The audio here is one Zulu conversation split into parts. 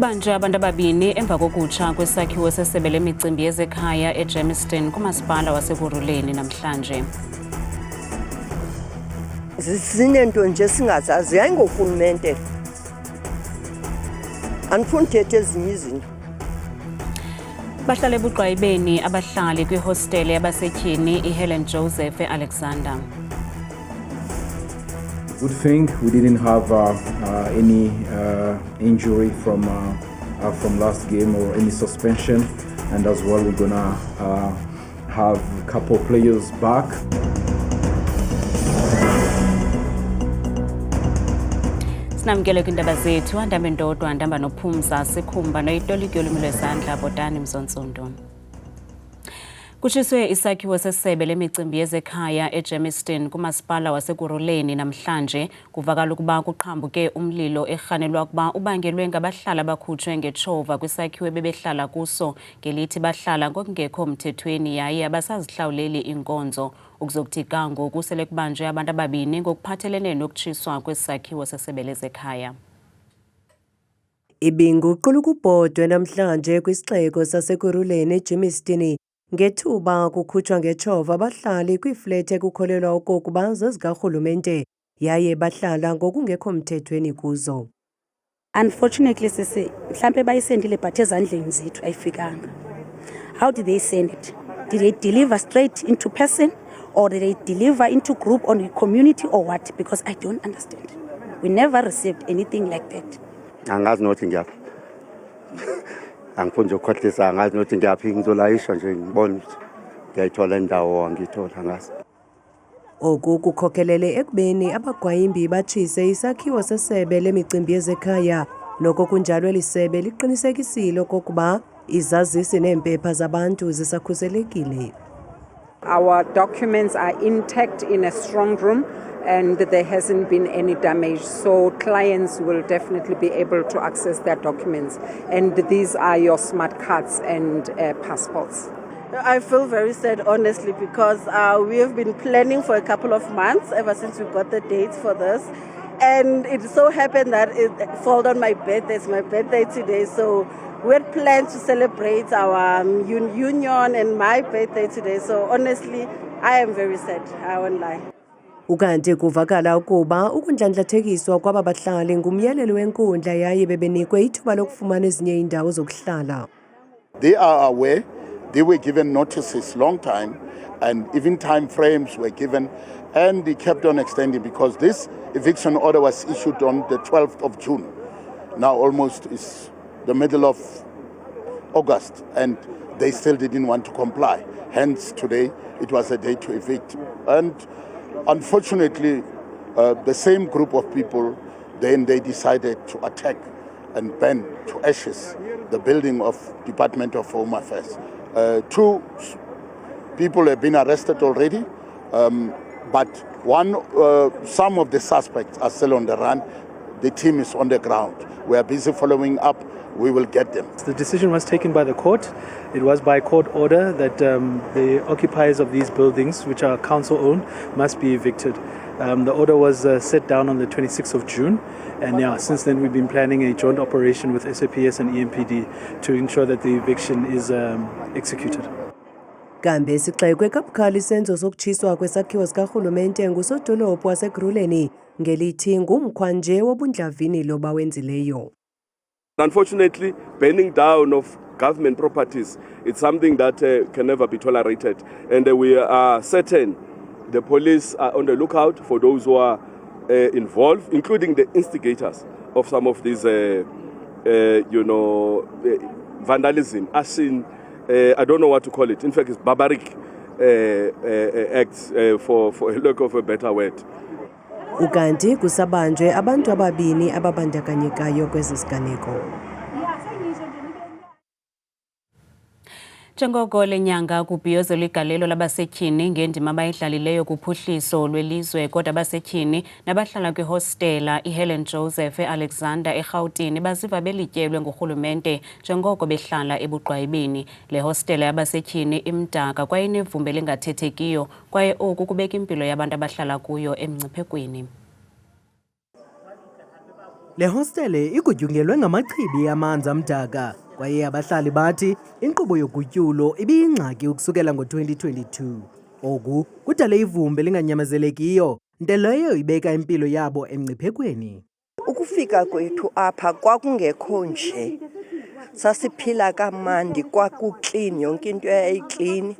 Babanjwe abantu ababini emva kokutsha kwesakhiwo sesebe lemicimbi yezekhaya eGermiston kumasipala waseKuruleni namhlanje. Zinento nje singazazi hayi ngorhulumente. Andifuni uthetha ezinye izinto. Bahlala ebuqwayibeni abahlali kwihostele yabasetyhini iHelen Joseph Alexander. Good thing we didn't have any injury from last game or any suspension, and as well we're gonna have a couple of players back. Sinamkele kwindaba zethu andambe ndodwa ndamba nophumza sikhumba noyitoliki yolwimi lwezandla Botani Mzontsundu. Kutshiswe isakhiwo sesebe lemicimbi yezekhaya eGermiston kumasipala waseKuruleni namhlanje kuvakala ukuba kuqhambuke umlilo erhanelwa ukuba ubangelwe ngabahlala abakhutshwe ngetshova kwisakhiwo ebebehlala kuso ngelithi bahlala ngokungekho mthethweni yaye abasazihlawuleli inkonzo. Ukuzokuthi kangoku sele kubanjwe abantu ababini ngokuphathelene nokutshiswa kwesakhiwo sesebe lezekhaya. Ibinguqula ukubhodwe namhlanje kwisixeko saseKuruleni eGermiston ngethuba kukhutshwa ngetshova abahlali kwiiflete ekukholelwa okokuba zezikarhulumente yaye bahlala ngokungekho mthethweni kuzo. Unfortunately sisi mhlambe bayisendile but ezandleni zethu ayifikanga. How did they send it? Did they deliver straight into person or did they deliver into group or community or what? Because I don't understand. We never received anything like that. Angazi nothi ngiyaphi. Angifuni ukukhohlisa angazi nothi ngiyaphi ngizolayisha nje ngibona ukuthi ngiyayithola indawo angithola angazi. Oku kukhokhelele ekubeni abagwayimbi batshise isakhiwo sesebe lemicimbi yezekhaya noko kunjalo elisebe liqinisekisile okokuba izazisi neempepha zabantu zisakhuselekile. Our documents are intact in a strong room and there hasn't been any damage, so clients will definitely be able to access their documents, and these are your smart cards and passports. I feel very sad, honestly, because we have been planning for a couple of months ever since we got the dates for this, and it so happened that it fell on my birthday. It's my birthday today, so we had planned to celebrate our union and my birthday today, so honestly I am very sad, I won't lie. Ukanti kuvakala ukuba ukundlandlathekiswa kwaba bahlali ngumyalelo wenkundla yaye bebenikwe ithuba lokufumana ezinye indawo zokuhlala. They are aware, they were given notices long time and even time frames were given, and they kept on extending because this eviction order was issued on the 12th of June. Now almost is the middle of August and they still didn't want to comply. Hence today it was a day to evict. And unfortunately, the same group of people, then they decided to attack and burn to ashes the building of Department of Home Affairs. 2 people have been arrested already, but some of the suspects are still on the run. The team is on the ground. We are busy following up. We will get them. The decision was taken by the court. It was by court order that the occupiers of these buildings, which are council-owned, must be evicted. The order was set down on the 26th of June, and since then we've been planning a joint operation with SAPS and EMPD to ensure that the eviction is executed. Kambe sixekwe kabukhali isenzo sokutshiswa kwesakhiwo sikarhulumente ngusodolophu waseKuruleni ngelithi ngumkhwa nje wobundlavini lo bawenzileyo. Unfortunately, burning down of government properties, it's something that can never be tolerated. And we are certain the police are on the lookout for those who are involved, including the instigators of some of these, vandalism, arson, I don't know what to call it. In fact, it's barbaric acts, for lack of a better word. Ukanti kusabanjwe abantu ababini ababandakanyekayo kwezi siganeko. Njengoko lenyanga kubhiyozelwa igalelo labasetyhini ngendima abayidlalileyo kuphuhliso lwelizwe, kodwa abasetyhini nabahlala kwihostela iHelen Joseph Alexander eRhawutini baziva belityelwe ngurhulumente njengoko behlala ebuqwayibeni. Le hostela yabasetyhini imdaka kwaye inevumba elingathethekiyo kwaye oku kubeka impilo yabantu abahlala kuyo emngciphekweni. Le hostele igutyungelwe ngamachibi amanzi amdaka kwaye abahlali bathi inkqubo yogutyulo ibiyingxaki ukusukela ngo-2022. Oku kudale ivumbi linganyamezelekiyo, nto leyo ibeka impilo yabo emngciphekweni. Ukufika kwethu apha kwakungekho nje. Sasiphila kamandi, kwakuklini, yonke into yayiklini.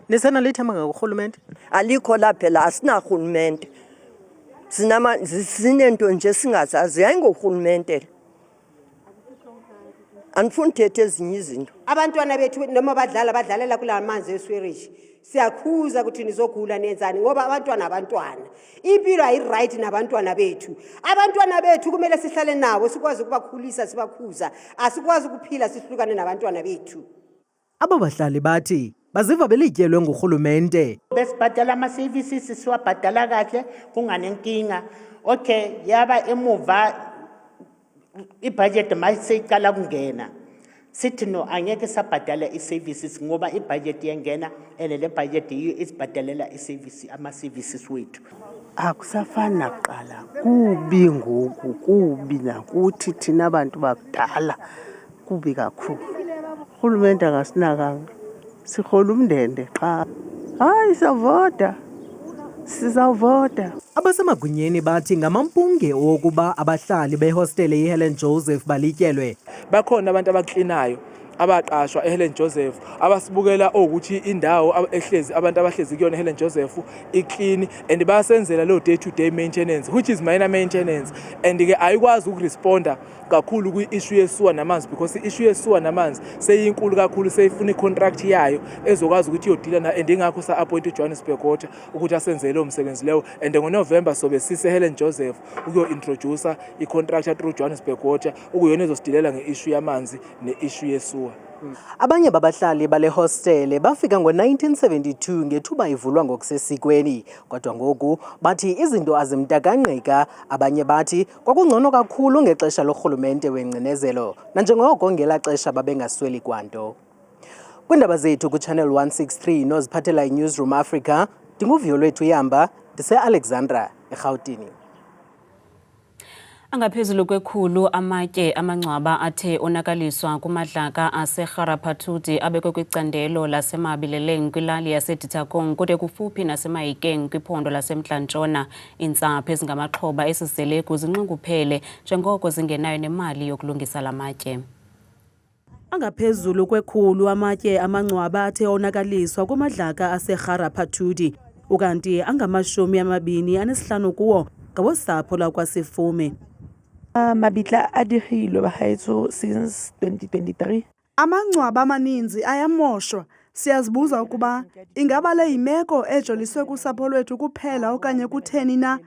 Nisena lithemba ngurhulumente? Alikho laphela, asinarhulumente. Sinento nje singazazi, ayingorhulumente. Andifuni uthetha ezinye izinto. Abantwana bethu noma badlalela kula manzi eswerish. Siyakhuza ukuthi nizogula nenzani ngoba abantwana. Impilo ayiright nabantwana bethu. Abantwana bethu kumele sihlale nabo sikwazi ukubakhulisa sibakhuza. Asikwazi ukuphila sihlukane nabantwana bethu. Aba bahlali bathi baziva belityelwe ngurhulumente. Besibhadala ama-services siwabhadala kahle kunganenkinga. Okay, yaba emuva ibudget mayiseyiqala kungena. Sithi no angeke sabhadala i-services ngoba ibudget yengena le budget yiyo isibhadalela i-service ama-services wethu. Akusafani nakuqala, kubi ngoku, kubi nakuthi thina abantu bakudala, kubi kakhulu. Urhulumente akasinakanga, sihola umndende qha. Hayi sizawuvota. Abasemagunyeni bathi ngamampunge wokuba abahlali behostele iHelen Joseph balityelwe. Bakhona abantu abaklinayo abaqashwa eHelen Joseph abasibukela ukuthi indawo ehlezi abantu abahlezi kuyona eHelen Joseph iclean and bayasenzela lo day to day maintenance which is minor maintenance and ke ayikwazi ukuresponda kakhulu kwi-issue yesuwa namanzi because i-issue yesuwa namanzi seyinkulu kakhulu seyifuna i-contract yayo ezokwazi ukuthi iyodila na and ingakho sa-appoint uJohannesburg Water ukuthi asenzele lo msebenzi leyo and ngoNovember sobe sise-Helen Joseph ukuyo-introducer i-contractor through Johannesburg Water ukuyona ezosidilela nge-issue yamanzi ne-issue yesuwa. Abanye babahlali bale hostele bafika ngo-1972 ngethuba ivulwa ngokusesikweni, kodwa ngoku bathi izinto azimtakangqika. Abanye bathi kwakungcono kakhulu ngexesha lorhulumente wengcinezelo, nanjengoko ngela xesha babengasweli kwanto. Kwiindaba zethu kuChannel 163 noziphathela iNewsroom Africa, ndinguviyo lwethu Yamba, ndise-Alexandra eRhawutini. Angaphezulu kwekhulu amatye amangcwaba athe onakaliswa kumadlaka aseGaraphathuti abekwe kwicandelo lasemabileleng kwilali yaseDithakong kude kufuphi naseMahikeng kwiphondo laseMntla-Ntshona. Iintsapho ezingamaxhoba esizeleku zinxunguphele njengoko zingenayo nemali yokulungisa la matye. Angaphezulu kwekhulu amatye amangcwaba athe onakaliswa kumadlaka aseGaraphathuti, ukanti angama-25 kuwo ngawosapho lwakwaSifume. Mabitla a digilwe bagaetso since 2023. Amangcwaba amaninzi ayamoshwa. Siyazibuza ukuba ingaba le yimeko ejoliswe kusapho lwethu kuphela okanye kutheni na,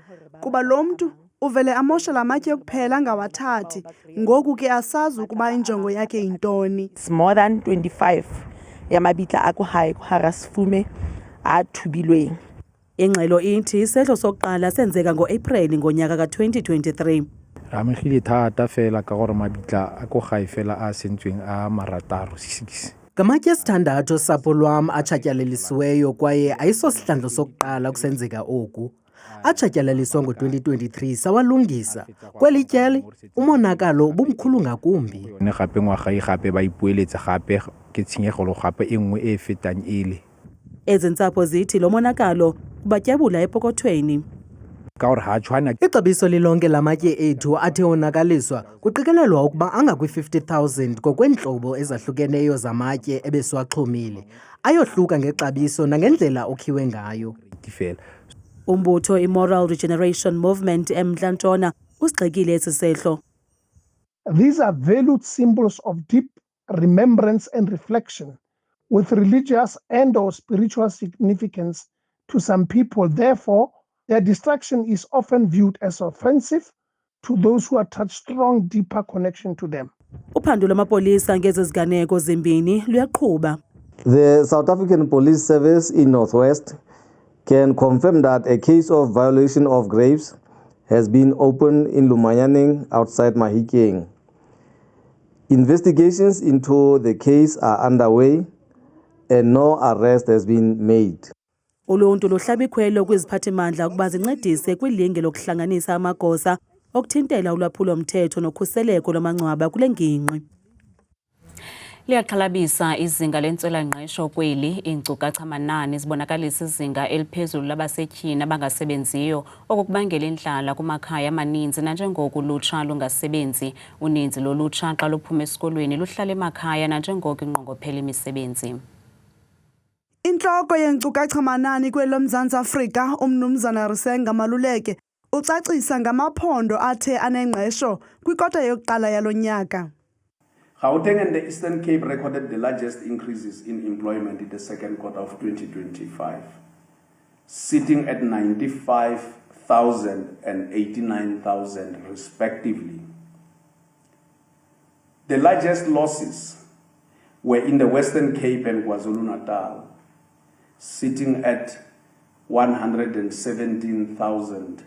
kuba lo mntu uvele amosha la matye kuphela angawathathi. Ngoku ke asazi ukuba injongo yakhe yintoni. It's more than 25 yamabitla akuhayi kuHarasifume athubilweyo. Ingxelo ithi isehlo sokuqala senzeka ngo-April ngonyaka ka-2023. Ramegile thata fela ka gore mabitla a ko gae fela a sentsweng a marataro 6. Ngamatye esithandathu sapho lwam atshatyalelisiweyo kwaye ayisosihlandlo sokuqala kusenzeka oku. Atshatyaleliswa ngo-2023 sawalungisa. Kweli tyeli umonakalo ubumkhulu ngakumbi. Ne gape ngwaga e gape ba ipueletsa gape ke tshenyegelo gape e nngwe e fetang ile. Ezi ntsapho zithi lo monakalo ubatyabula epokothweni. Ixabiso lilonke lamatye ethu athe onakaliswa kuqikelelwa ukuba angakwi-50,000 ngokweentlobo ezahlukeneyo zamatye ebesiwaxhomile. Ayohluka ngexabiso nangendlela okhiwe ngayo. Umbutho iMoral Regeneration Movement eMntla-Ntshona usigxekile esi sehlo. These are valued symbols of deep remembrance and reflection with religious and or spiritual significance to some people. Therefore, their destruction is often viewed as offensive to those who attach strong, deeper connection to them. Uphando lwamapolisa ngezi ziganeko zimbini luyaqhuba. The South African Police Service in Northwest can confirm that a case of violation of graves has been opened in Lumanyaneng outside Mahikeng. Investigations into the case are underway and no arrest has been made. Uluntu luhlaba ikhwelo kwiziphathimandla ukuba zincedise kwilinge lokuhlanganisa amagosa okuthintela ulwaphulomthetho nokhuseleko lwamangcwaba kule ngingqi. Liyaxhalabisa izinga lentswela-ngqesho kweli. Iinkcukacha-manani zibonakalisa izinga eliphezulu labasetyhini abangasebenziyo okukubangela indlala kumakhaya amaninzi nanjengoko ulutsha lungasebenzi. Uninzi lolutsha xa luphuma esikolweni luhlala emakhaya nanjengoko inqongophela imisebenzi. Intloko yeenkcukacha-manani kweli loMzantsi Afrika, uMnumzana Risenga Maluleke, ucacisa ngamaphondo athe anengqesho kwikota yokuqala yalo nyaka. Gauteng and the Eastern Cape recorded the largest increases in employment in the second quarter of 2025, sitting at 95,000 and 89,000 respectively. The largest losses were in the Western Cape and KwaZulu-Natal, sitting at 117,000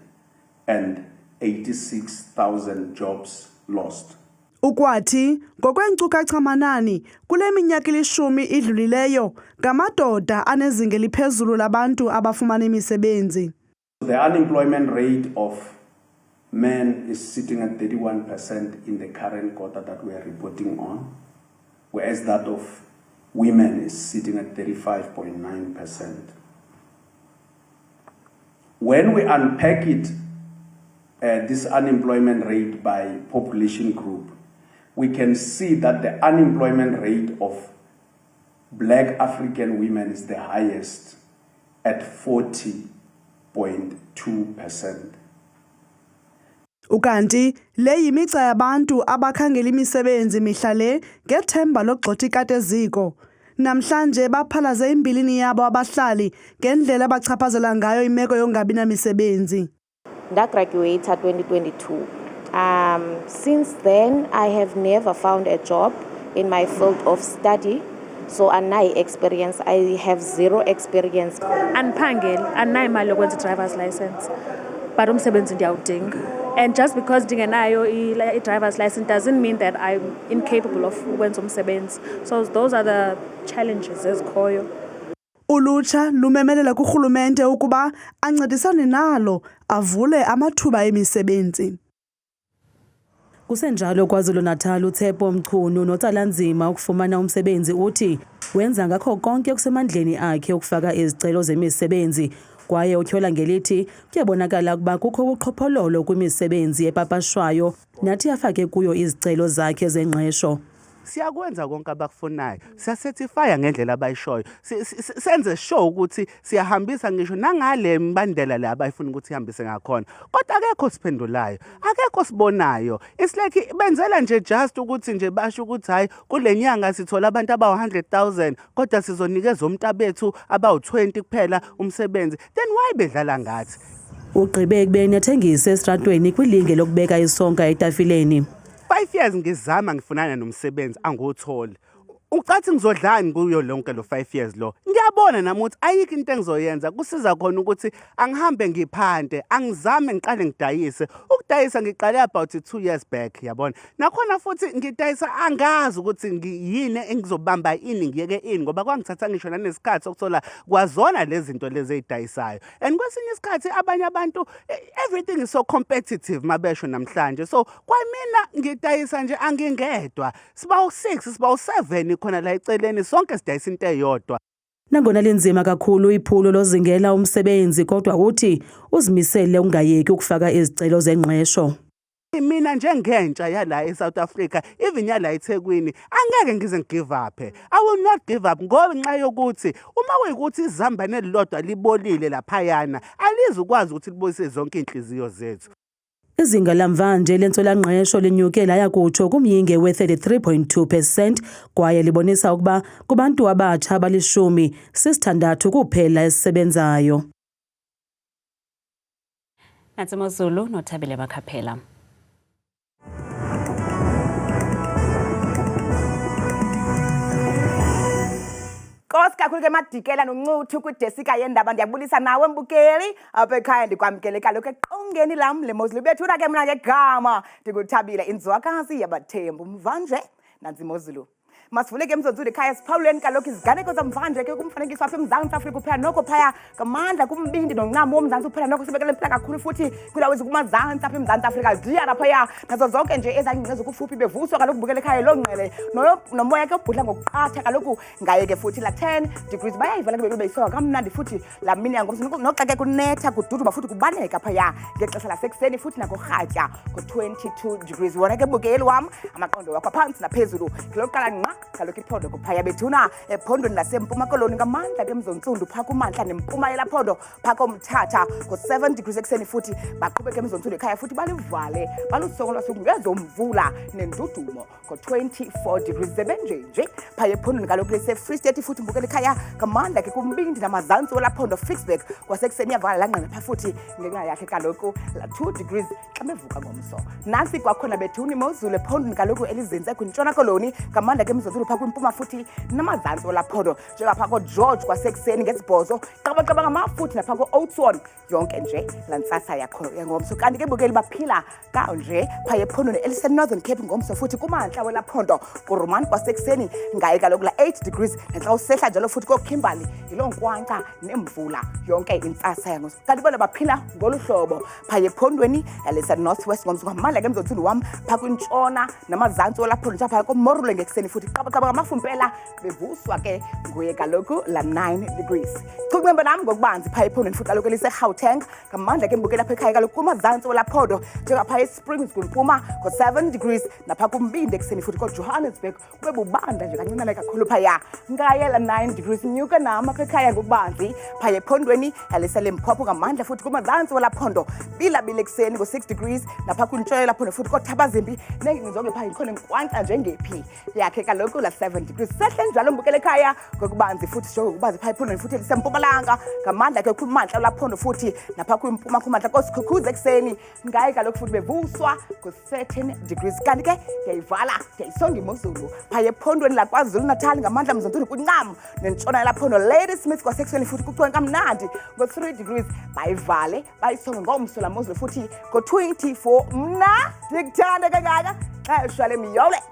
and 86,000 jobs lost. Ukwathi ngokweenkcukacha-manani kule minyaka ilishumi idlulileyo ngamadoda anezinga eliphezulu labantu abafumana imisebenzi. The unemployment rate of men is sitting at 31% in the current quarter that we are reporting on, whereas that of women is sitting at 35.9%. When we unpack it, this unemployment rate by population group, we can see that the unemployment rate of Black African women is the highest at 40.2%. Ukanti le yimigca yabantu abakhangela imisebenzi mihla le ngethemba lokugxotha ikati eziko. Namhlanje baphalaze imbilini yabo abahlali ngendlela abachaphazela ngayo imeko yongabi namisebenzi. Ndagraduate 2022. Since then, I have never found a job in my field of study. So, anai experience, I have zero experience. Anphangeli, anai imali yokwenza driver's license. But umsebenzi ndiyawudinga. And just because ndingenayo i-driver's license doesn't mean that I'm incapable of ukwenza umsebenzi. So, those are the challenges ezikhoyo. Ulutsha lumemelela kurhulumente ukuba ancedisane nalo avule amathuba emisebenzi. Kusenjalo KwaZulu-Natal uTshepo Mchunu notsalanzima ukufumana umsebenzi uthi wenza ngakho konke okusemandleni akhe ukufaka izicelo zemisebenzi kwaye uthyola ngelithi kuyabonakala ukuba kukho ubuqhophololo kwimisebenzi epapashwayo nathi afake kuyo izicelo zakhe zengqesho. Siyakwenza konke abakufunayo, siyacertifya ngendlela abayishoyo, senze sure ukuthi siyahambisa ngisho nangale mbandela la abayifuna ukuthi ihambise ngakhona, kodwa akekho siphendulayo, akekho sibonayo. It's like benzela nje just ukuthi nje basho ukuthi hayi kule nyanga sithola abantu abawu-100,000 kodwa sizonikeza umuntu abethu abawu-20 kuphela umsebenzi, then why bedlala ngathi? Ugqibe ekubeni athengise esitratweni kwilinge lokubeka isonka etafileni. 5 years ngizama ngifunana nomsebenzi angiwutholi. Ucathi ngizodlani kuyo lonke lo 5 years lo. Ngiyabona nami ukuthi ayikho into engizoyenza kusiza khona ukuthi angihambe ngiphande, angizame ngiqale ngidayise. Ukudayisa ngiqale about 2 years back, yabona. Nakhona futhi ngidayisa angazi ukuthi ngiyini engizobamba ini ngiyeke ini ngoba kwangithatha ngisho nanesikhathi sokuthola kwazona lezi zinto lezi ezidayisayo. And kwesinye isikhathi abanye abantu everything is so competitive mabesho namhlanje. So kwamina ngidayisa nje angingedwa. Siba u6, siba u7 khona la eceleni sonke sidayisa into eyodwa. Nangona lenzima kakhulu iphulo lozingela umsebenzi kodwa uthi uzimisele ungayeki ukufaka izicelo zengqesho. Mina njengentsha yala eSouth Africa, even yala eThekwini, angeke ngize ngigive up. I will not give up ngoba nxa yokuthi uma kuyikuthi izambane elilodwa libolile laphayana, alizukwazi ukuthi libuyise zonke inhliziyo zethu. Izinga lamvanje lentswela-ngqesho linyuke laya kutsho kumyinge we-33.2% kwaye libonisa ukuba kubantu abatsha abalishumi sisithandathu kuphela esisebenzayo. Nantsi Mozulu noThabile Bakhaphela. Kosi kakhulu ke Madikela noNcuthu kudesika yendaba ndiyabulisa nawe mbukeli apha ekhaya ndikwamkele kaloku eqongeni lam leMozulu bethuna ke mna ngegama ndikuThabile inzwakazi yabathembu mvanje nantsi Mozulu. masivuleke emzonzulu ekhaya siphawuleni kaloku iziganeko zamvanje ke kumfanekiso apha eMzantsi Afrika uphela noko phaya ngamandla kumbindi noncamo womzantsi uphela noko sibekele impila kakhulu futhi kwiindawo ezikumazantsi apha eMzantsi Afrika diyana phaya nazo zonke nje ezangcinga zokufuphi bevuswa kaloku bukele ekhaya loo ngqele nomoya ke ubhudla ngokuqatha kaloku ngaye ke futhi la 10 degrees bayayivala kube beyisoka kamnandi futhi la mini yangomso noxa ke kunetha kududuma futhi kubaleka phaya ngexesha lasekuseni futhi nako rhatya ku-22 degrees wona ke bukeli wam amaqondo wakho phantsi naphezulu ngelokuqala nqa kaloku iphondo kuphaya bethuna ephondweni lasempuma koloni ngamandla ke mzontsundu phaa kumantla nempuma yelaphondo phaa komthatha ku-7 degrees ekuseni futhi baqhubeke emzontsundu ekhaya futhi balivale balusongo lwasuku ngezomvula nendudumo ku-24 degrees zebenjenje phaya ephondweni kaloku lise-Free State futhi mbukela ekhaya ngamandla ke kumbindi namazantsi welaphondo Fixburg kwasekuseni iyavala langqina phaa futhi ngenxa yakhe kaloku la 2 degrees xa bevuka ngomso nantsi kwakhona bethuni imozulu ephondweni kaloku elizinze kwintshona koloni ngamandla ke emzonzulu phaa kwimpuma futhi namazantsi welaphondo njengaphaa koGeorge kwasekuseni ngezibhozo qabaqaba ngamafuthi naphaa ko-Oudtshoorn yonke nje laa ntsasa yakho yangomso kanti ke bukeli baphila kanje phaya ephondweni elise-Northern Cape ngomso futhi kumantla welaphondo kuRomani kwasekuseni ngaye kaloku la 8 degrees naxa usehla njalo futhi koKimberley yiloo nkwankca nemvula yonke intsasa yangomso kanti bona baphila ngolu hlobo phaya ephondweni yalise-North West ngomso ngamandla ke emzontsundu wam phaa kwintshona namazantsi welaphondo njapha phaya komorule ngekuseni futhi qabaqaba ngamafumpela bevuswa ke nguye kaloku la 9 degrees chuncembe nam ngokubanzi phaya ephondweni futhi kaloku elise-Gauteng ngamandla ke mbukela apha ekhaya kaloku kumazantsi welaphondo njengaphaa eSprings kwimpuma ko-7 degrees naphaa kumbindi ekuseni futhi koJohannesburg kube bubanda nje kancinane kakhulu phaya ngaye la 9 degrees nyuka nam apha ekhaya ngokubanzi phaya ephondweni yalise-Limpopo ngamandla futhi kumazantsi welaphondo bilabile ekuseni ngo-6 degrees naphaa kwintshona yelaphondo futhi koThabazimbi nengingizonke phaya ngikhona nkwankca njengephi yakhe kaloku la 7 degrees sehle njalo mbukela ekhaya ngokubanzi futhi sho ngokubanzi phaya ephondweni futhi lisempumalanga ngamandla ke kumantla welaphondo futhi naphaa kwimpuma kumantla koSikhukhuza ekuseni ngaye kaloku futhi bevuswa ku-13 degrees kanti ke ndiyayivala ndiyayisonga imozulu phaya ephondweni laKwaZulu Natal ngamandla mzontsundu kwincam nentshona yelaphondo Ladysmith kwasekuseni futhi kucwene kamnandi ngo-3 degrees bayivale bayisonge ngomso la mozulu futhi ngo-24 mna ndikuthanda kangaka xa eshwale miyole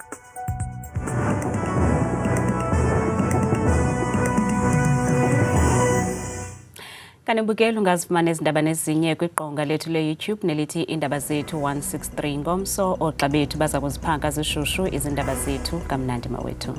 Kanti mbukeli ungazifumana izindaba nezinye kwiqonga lethu le-YouTube nelithi Indaba Zethu 163 ngomso oxa bethu baza kuziphaka zishushu izindaba zethu kamnandi mawethu.